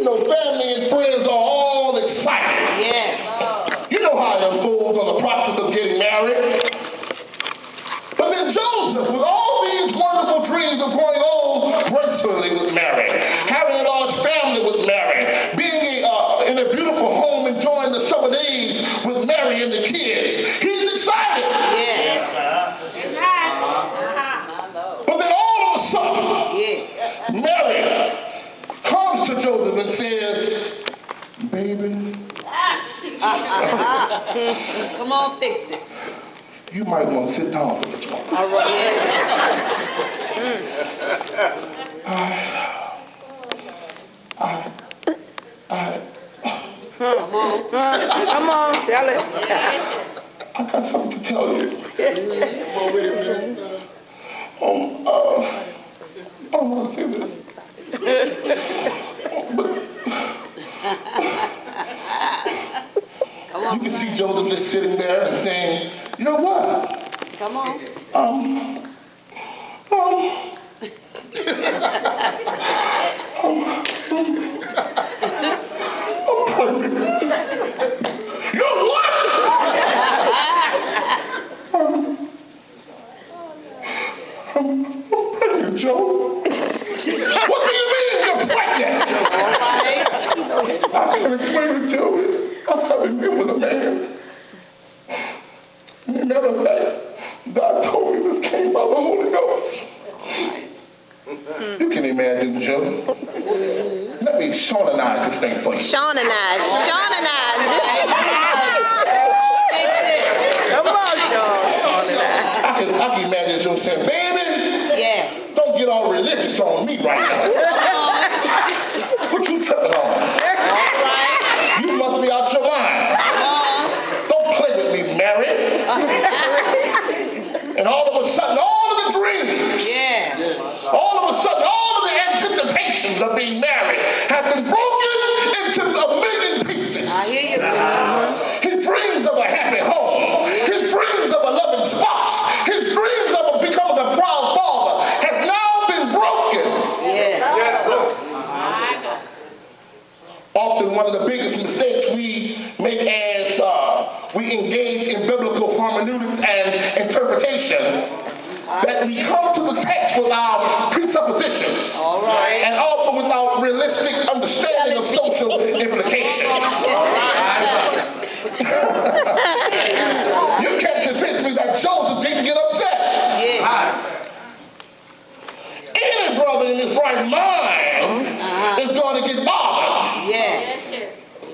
You know, family and friends are all excited. Yeah. You know how it unfolds on the process of getting married. But then Joseph, with all these wonderful dreams of growing old gracefully, was married. Having a large family was married. Being in a beautiful home, enjoying the summer days with Mary and the kids. He's excited. Yeah. But then all of a sudden, Mary comes to Joseph and says, baby, come on, fix it. you might want to sit down for this one. All right. Come on, tell it. I got something to tell you. I don't want to say this. But you can see Joseph just sitting there and saying, you know what? Come on. I'm pregnant. You know what? I'm pregnant, Joe. What do you mean you're pregnant? I can't explain it to you. I haven't been with a man. As a matter of fact, God told me this came by the Holy Ghost. You can imagine, Joe. Let me Shawnanize this thing for you. Shawnanize. Come on, Shawnanize. I can imagine Joe saying, baby, don't get all religious on me right now. What you tripping on? You must be out your mind. Don't play with me, Mary. And all of a sudden, all of the dreams, all of a sudden, all of the anticipations of being married have been broken into a million pieces. I hear you. His dreams of a happy home, his dreams of a loving spouse, his dreams of becoming a proud father have now been broken. Often one of the biggest mistakes we make as we engage in biblical hermeneutics and interpretation, that we come to the text with our presuppositions and also without realistic understanding of social implications. You can't convince me that Joseph didn't get upset. Any brother in his right mind is going to get bothered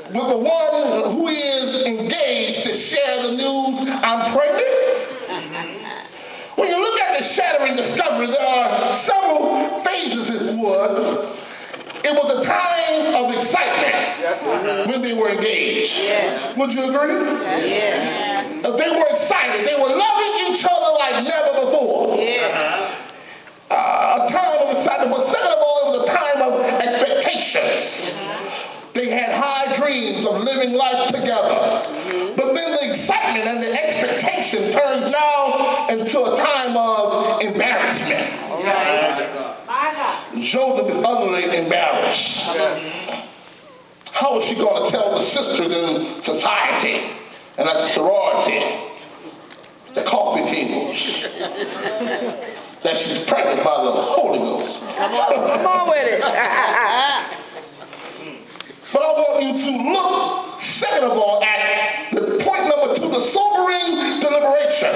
with the one who is engaged to share the news, I'm pregnant. When you look at the shattering discovery, there are several phases, if you would. It was a time of excitement when they were engaged. Would you agree? They were excited. They were loving each other like never before. A time of excitement, but second of all, it was a time of expectations. They had high dreams of living life together. But then the excitement and the expectation turned now into a time of embarrassment. Joseph is utterly embarrassed. How is she going to tell the sisters in society and at the sorority, the coffee tables, that she's pregnant by the Holy Ghost? Come on with it. But I want you to look, second of all, at the point number 2, the sobering deliberation.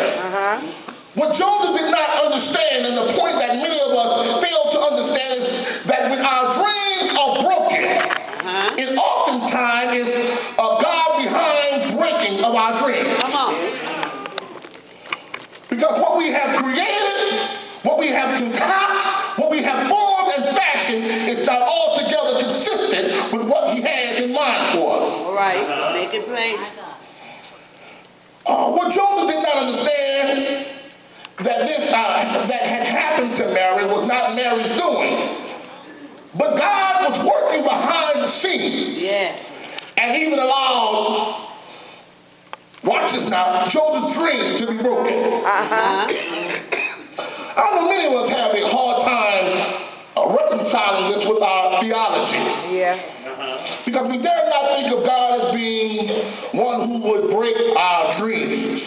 What Joseph did not understand, and the point that many of us fail to understand, is that when our dreams are broken, it oftentimes is a God behind breaking of our dreams. Because what we have created, what we have concoct, what we have formed and fashioned is not altogether consistent with what he has in mind for us. All right, make it plain. What Joseph did not understand, that this that had happened to Mary was not Mary's doing, but God was working behind the scenes, and even allowed, watch this now, Joseph's dream to be broken. I know many of us have a hard time reconciling this with our theology. Yeah. Because we dare not think of God as being one who would break our dreams.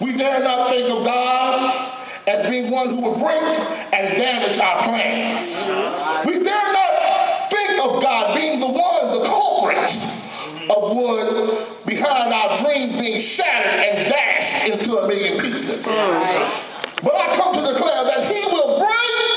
We dare not think of God as being one who would break and damage our plans. We dare not think of God being the one, the culprit of wood behind our dreams being shattered and dashed into a million pieces. But I come to declare that he will break